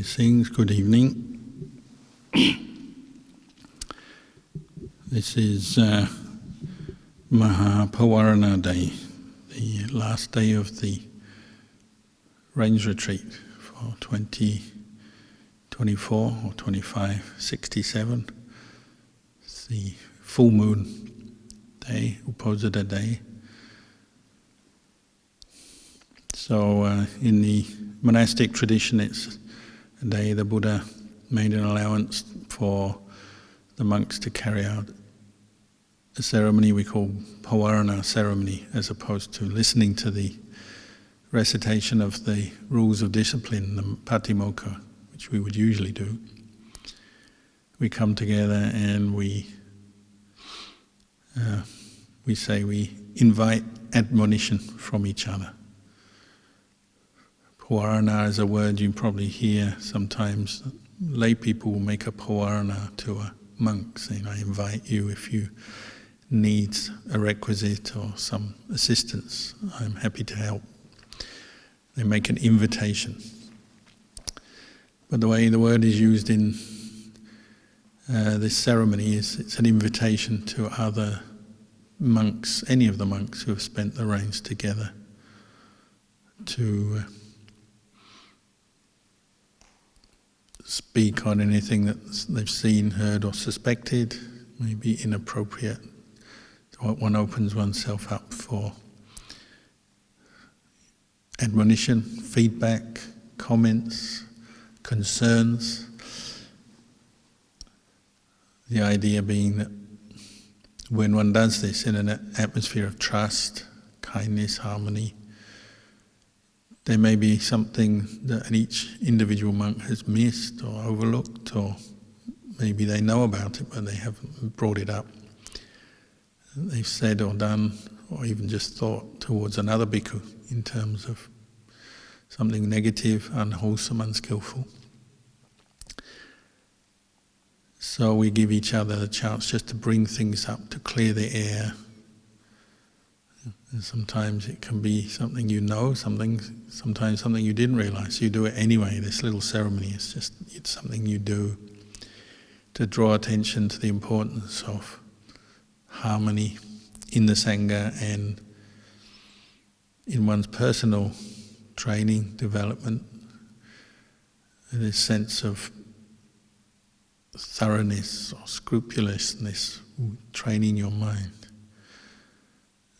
Practising, good evening. This is Maha Day, the last day of the range retreat for 2024 or 2567. It's the full moon day, Opposite day. So in the monastic tradition, it's a day the Buddha made an allowance for the monks to carry out a ceremony we call Pavarana ceremony, as opposed to listening to the recitation of the rules of discipline, the Patimokkha, which we would usually do. We come together and we say we invite admonition from each other. Pavarana is a word you probably hear sometimes. Lay people will make a pavarana to a monk, saying, I invite you if you need a requisite or some assistance, I'm happy to help. They make an invitation. But the way the word is used in this ceremony is it's an invitation to other monks, any of the monks who have spent the rains together, to speak on anything that they've seen, heard or suspected, maybe inappropriate. One opens oneself up for admonition, feedback, comments, concerns. The idea being that when one does this in an atmosphere of trust, kindness, harmony, there may be something that each individual monk has missed or overlooked, or maybe they know about it but they haven't brought it up. They've said or done, or even just thought towards another bhikkhu in terms of something negative, unwholesome, unskillful. So we give each other the chance just to bring things up, to clear the air. And sometimes it can be something you know, sometimes something you didn't realize. You do it anyway. This little ceremony is it's something you do to draw attention to the importance of harmony in the Sangha and in one's personal training, development, and this sense of thoroughness or scrupulousness, training your mind.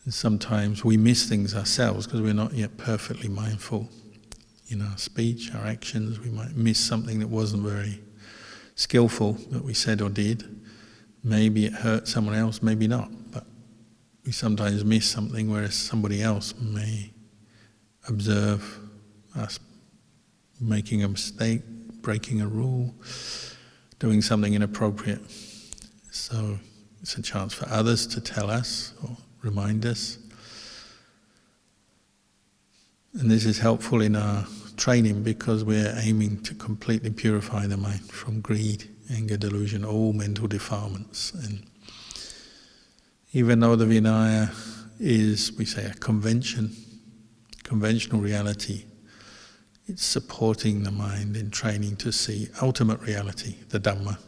And sometimes we miss things ourselves because we're not yet perfectly mindful in our speech, our actions. We might miss something that wasn't very skillful that we said or did. Maybe it hurt someone else, maybe not. But we sometimes miss something, whereas somebody else may observe us making a mistake, breaking a rule, doing something inappropriate. So it's a chance for others to tell us or remind us. And this is helpful in our training because we're aiming to completely purify the mind from greed, anger, delusion, all mental defilements. And even though the Vinaya is, we say, a conventional reality, it's supporting the mind in training to see ultimate reality, the Dhamma.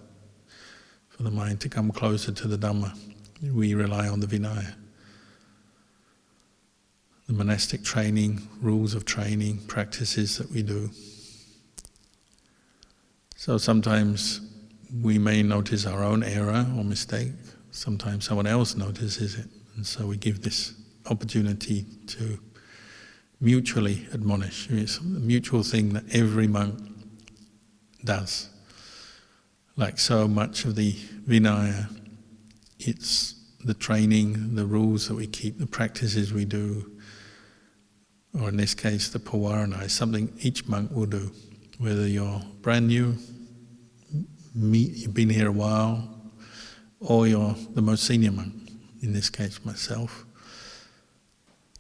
For the mind to come closer to the Dhamma, we rely on the Vinaya. The monastic training, rules of training, practices that we do. So sometimes we may notice our own error or mistake, sometimes someone else notices it, and so we give this opportunity to mutually admonish. It's a mutual thing that every monk does. Like so much of the Vinaya, it's the training, the rules that we keep, the practices we do, or in this case the Pavarana, is something each monk will do. Whether you're brand new, you've been here a while, or you're the most senior monk, in this case myself.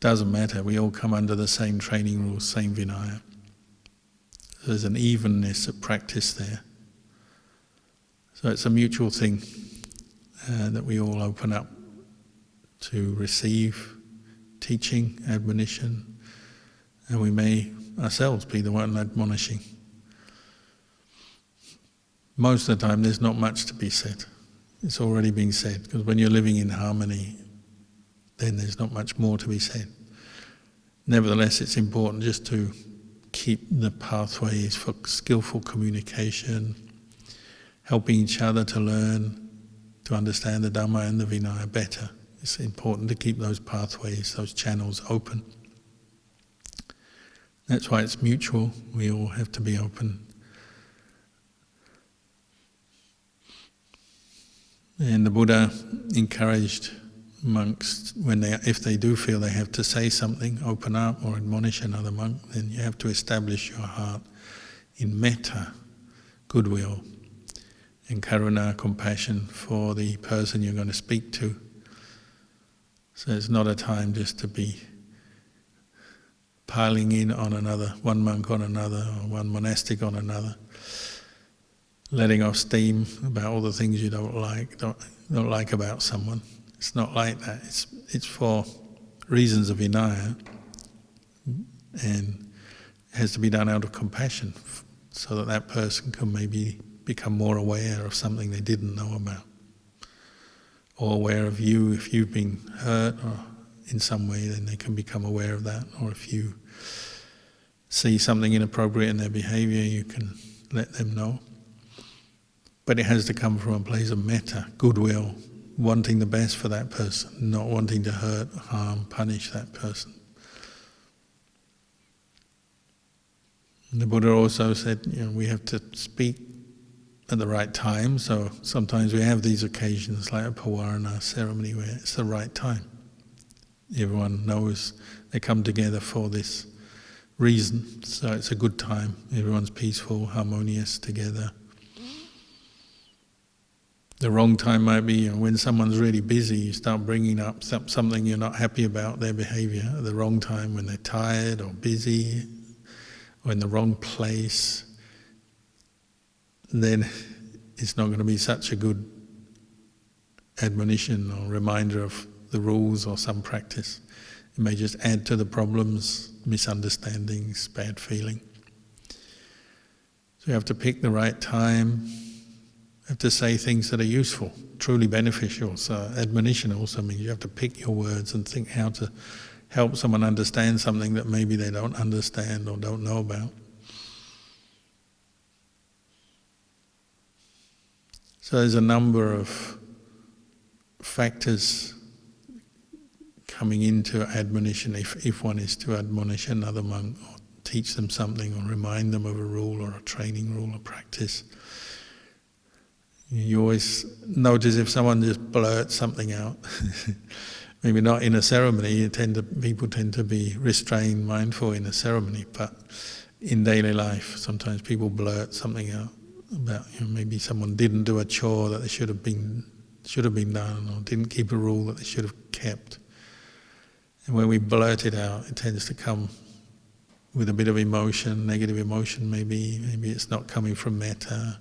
Doesn't matter, we all come under the same training rules, same Vinaya. There's an evenness of practice there. So it's a mutual thing that we all open up to receive teaching, admonition, and we may ourselves be the one admonishing. most of the time there's not much to be said. It's already been said, because when you're living in harmony, then there's not much more to be said. Nevertheless, it's important just to keep the pathways for skillful communication, helping each other to learn, to understand the Dhamma and the Vinaya better. It's important to keep those pathways, those channels open. That's why it's mutual. We all have to be open. And the Buddha encouraged monks, if they do feel they have to say something, open up or admonish another monk, then you have to establish your heart in metta, goodwill, and karuna, compassion for the person you're going to speak to. So it's not a time just to be piling in on another, one monk on another, or one monastic on another, letting off steam about all the things you don't like about someone. It's not like that. It's for reasons of Vinaya, and it has to be done out of compassion, so that that person can maybe become more aware of something they didn't know about, or aware of you. If you've been hurt or in some way, then they can become aware of that. Or if you see something inappropriate in their behavior, you can let them know. But it has to come from a place of metta, goodwill, wanting the best for that person, not wanting to hurt, harm, punish that person. And the Buddha also said, we have to speak at the right time. So sometimes we have these occasions like a Pavarana ceremony where it's the right time. Everyone knows they come together for this reason, so it's a good time. Everyone's peaceful, harmonious together. The wrong time might be when someone's really busy, you start bringing up something you're not happy about, their behavior, at the wrong time when they're tired or busy or in the wrong place. Then it's not going to be such a good admonition or reminder of the rules or some practice. It may just add to the problems, misunderstandings, bad feeling. So you have to pick the right time. You have to say things that are useful, truly beneficial. So admonition also means you have to pick your words and think how to help someone understand something that maybe they don't understand or don't know about. So there's a number of factors coming into admonition if one is to admonish another monk or teach them something or remind them of a rule or a training rule or practice. You always notice if someone just blurts something out, maybe not in a ceremony, people tend to be restrained, mindful in a ceremony, but in daily life sometimes people blurt something out about maybe someone didn't do a chore that they should have been done, or didn't keep a rule that they should have kept. And when we blurt it out, it tends to come with a bit of emotion, negative emotion maybe it's not coming from metta,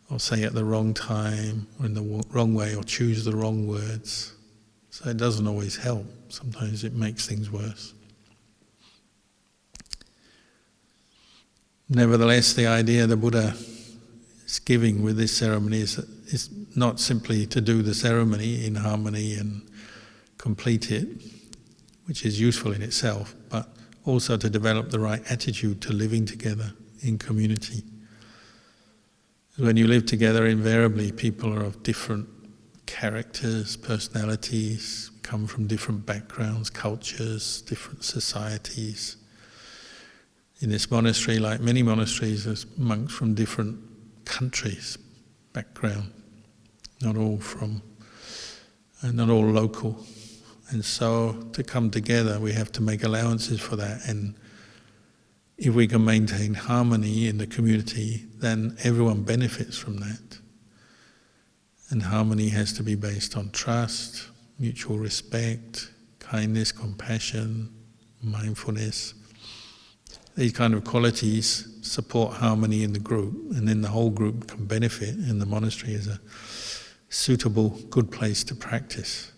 or say at the wrong time, or in the wrong way, or choose the wrong words. So it doesn't always help. Sometimes it makes things worse. Nevertheless, the idea the Buddha is giving with this ceremony is that it's not simply to do the ceremony in harmony and complete it, which is useful in itself, but also to develop the right attitude to living together in community. When you live together, invariably people are of different characters, personalities, come from different backgrounds, cultures, different societies. In this monastery, like many monasteries, there's monks from different countries, background, not all local. And so to come together, we have to make allowances for that. And if we can maintain harmony in the community, then everyone benefits from that. And harmony has to be based on trust, mutual respect, kindness, compassion, mindfulness. These kind of qualities support harmony in the group, and then the whole group can benefit, and the monastery is a suitable, good place to practice.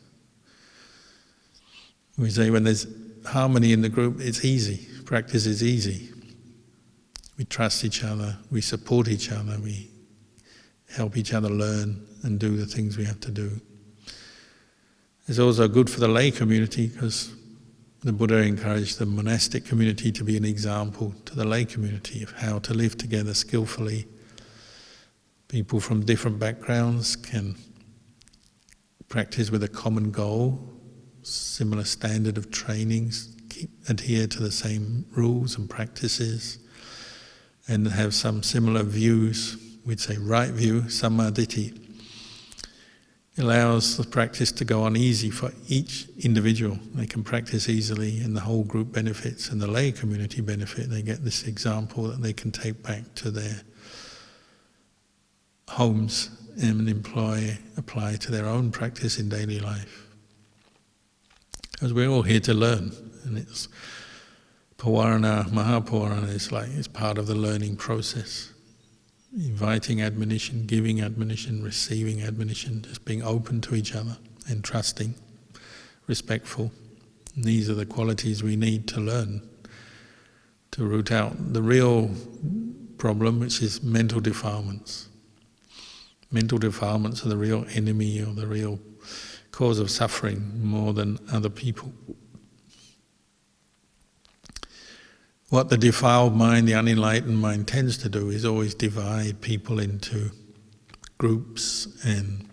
We say when there's harmony in the group, it's easy. Practice is easy. We trust each other, we support each other, we help each other learn and do the things we have to do. It's also good for the lay community because the Buddha encouraged the monastic community to be an example to the lay community of how to live together skillfully. People from different backgrounds can practice with a common goal, similar standard of trainings, adhere to the same rules and practices, and have some similar views. We'd say right view, sammaditthi. It allows the practice to go on easy for each individual. They can practice easily and the whole group benefits and the lay community benefit. They get this example that they can take back to their homes and apply to their own practice in daily life. Because we're all here to learn, and it's Pavarana, Maha Pavarana it's part of the learning process. Inviting admonition, giving admonition, receiving admonition, just being open to each other and trusting, respectful. And these are the qualities we need to learn to root out the real problem, which is mental defilements. Mental defilements are the real enemy or the real cause of suffering more than other people. What the defiled mind, the unenlightened mind tends to do is always divide people into groups and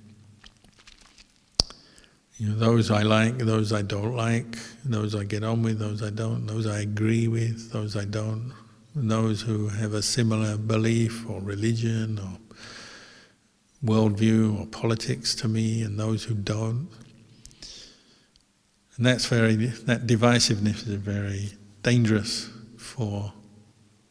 those I like, those I don't like, those I get on with, those I don't, those I agree with, those I don't, and those who have a similar belief or religion or worldview or politics to me, and those who don't. And that divisiveness is very dangerous for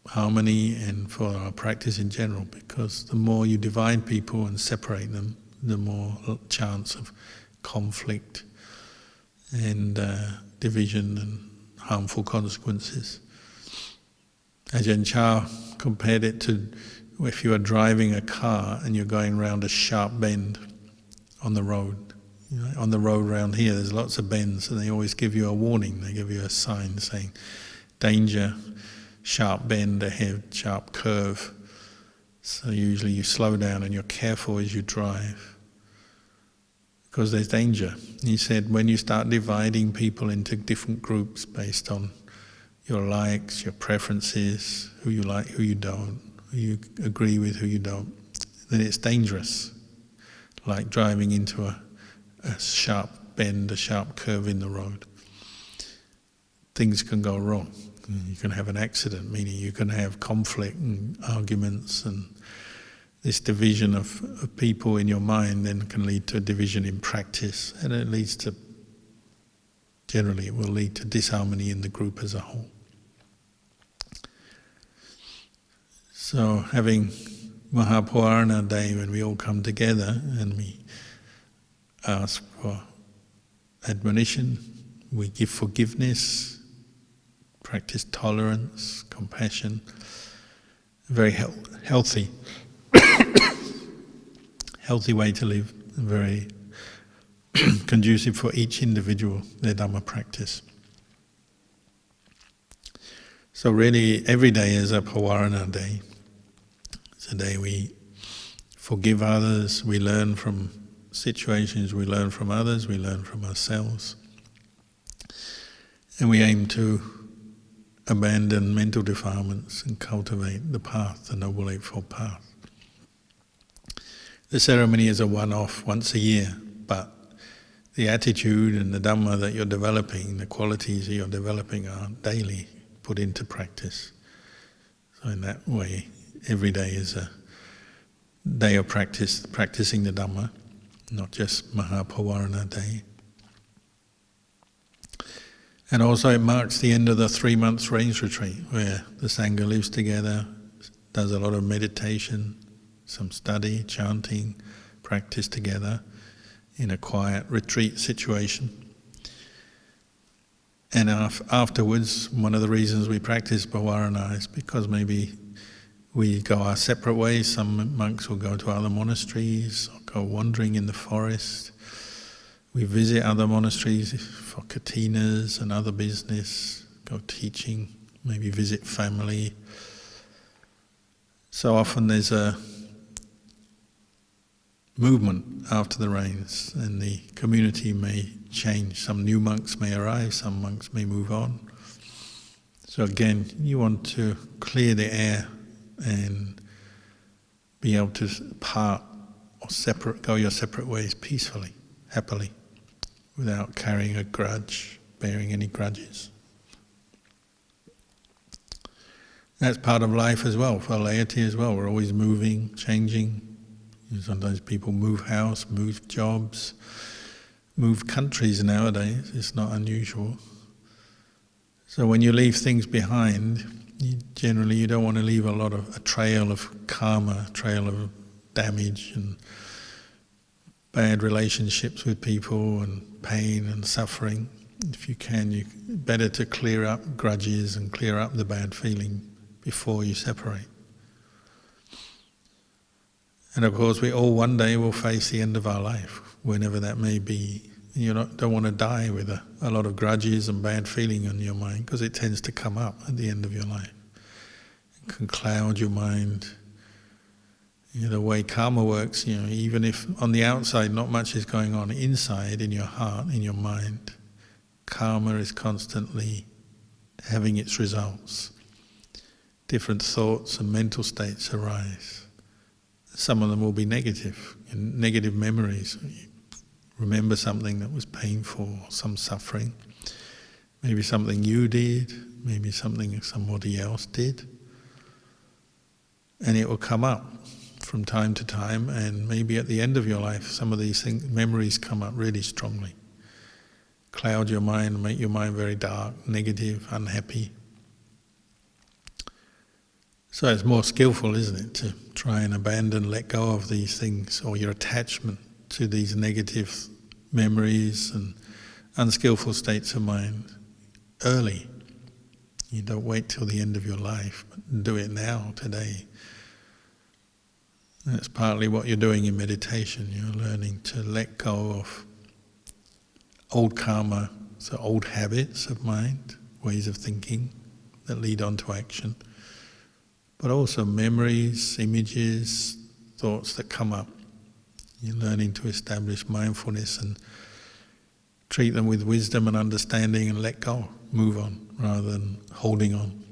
harmony and for our practice in general, because the more you divide people and separate them, the more chance of conflict and division and harmful consequences. Ajahn Chah compared it to if you are driving a car and you're going around a sharp bend on the road. On the road around here there's lots of bends, and they always give you a warning, they give you a sign saying, danger, sharp bend ahead, sharp curve. So usually you slow down and you're careful as you drive, because there's danger. He said when you start dividing people into different groups based on your likes, your preferences, who you like, who you don't, who you agree with, who you don't, then it's dangerous. Like driving into a sharp bend, a sharp curve in the road. Things can go wrong. You can have an accident, meaning you can have conflict and arguments, and this division of people in your mind then can lead to a division in practice, and it will lead to disharmony in the group as a whole. So having Maha Pavarana Day, when we all come together and we ask for admonition, we give forgiveness, practice tolerance, compassion, very healthy way to live, very conducive for each individual, their Dhamma practice. So really every day is a Pavarana Day. It's a day we forgive others, we learn from situations, we learn from others, we learn from ourselves. And we aim to abandon mental defilements and cultivate the path, the Noble Eightfold Path. The ceremony is a one-off, once a year, but the attitude and the Dhamma that you're developing, the qualities that you're developing are daily put into practice. So in that way, every day is a day of practice, practicing the Dhamma, not just Maha Pavarana Day. And also it marks the end of the 3 months rains retreat, where the Sangha lives together, does a lot of meditation, some study, chanting, practice together in a quiet retreat situation. And afterwards, one of the reasons we practice Pavarana is because maybe we go our separate ways. Some monks will go to other monasteries or go wandering in the forest. We visit other monasteries for katinas and other business, go teaching, maybe visit family. So often there's a movement after the rains, and the community may change. Some new monks may arrive, some monks may move on. So again, you want to clear the air and be able to part or go your separate ways peacefully, happily, without carrying a grudge, bearing any grudges. That's part of life as well, for laity as well. We're always moving, changing. Sometimes people move house, move jobs, move countries nowadays. It's not unusual. So when you leave things behind, generally you don't want to leave a trail of karma, a trail of damage and bad relationships with people and pain and suffering. If you can, better to clear up grudges and clear up the bad feeling before you separate. And of course we all one day will face the end of our life, whenever that may be. You don't want to die with a lot of grudges and bad feeling in your mind, because it tends to come up at the end of your life. It can cloud your mind. The way karma works, even if on the outside not much is going on, inside, in your heart, in your mind, karma is constantly having its results. Different thoughts and mental states arise. Some of them will be negative memories. Remember something that was painful, or some suffering. Maybe something you did, maybe something somebody else did. And it will come up from time to time, and maybe at the end of your life some of these memories come up really strongly. Cloud your mind, make your mind very dark, negative, unhappy. So it's more skillful, isn't it, to try and abandon, let go of these things, or your attachment to these negative memories and unskillful states of mind early. You don't wait till the end of your life, but do it now, today. And that's partly what you're doing in meditation. You're learning to let go of old karma, so old habits of mind, ways of thinking that lead on to action, but also memories, images, thoughts that come up. You're learning to establish mindfulness and treat them with wisdom and understanding and let go, move on, rather than holding on.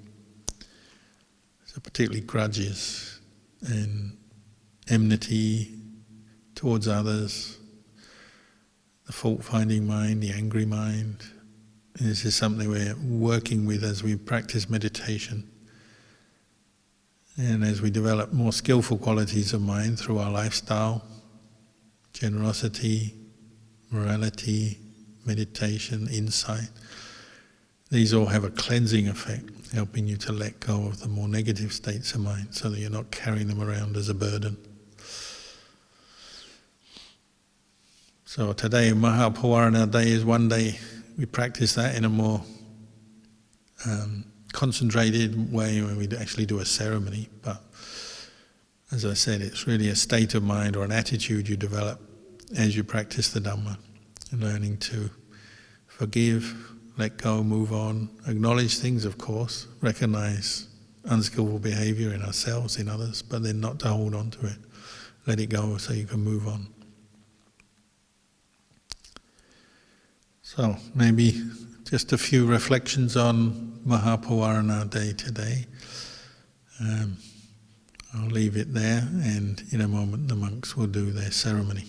So particularly grudges and enmity towards others, the fault-finding mind, the angry mind. And this is something we're working with as we practice meditation. And as we develop more skillful qualities of mind through our lifestyle, generosity, morality, meditation, insight, these all have a cleansing effect, helping you to let go of the more negative states of mind so that you're not carrying them around as a burden. So today, Maha Pawarana Day is one day we practice that in a more concentrated way when we actually do a ceremony. But as I said, it's really a state of mind or an attitude you develop as you practice the Dhamma, learning to forgive, let go, move on, acknowledge things, of course, recognize unskillful behavior in ourselves, in others, but then not to hold on to it. Let it go so you can move on. So maybe just a few reflections on Maha Pawarana Day today. I'll leave it there, and in a moment the monks will do their ceremony.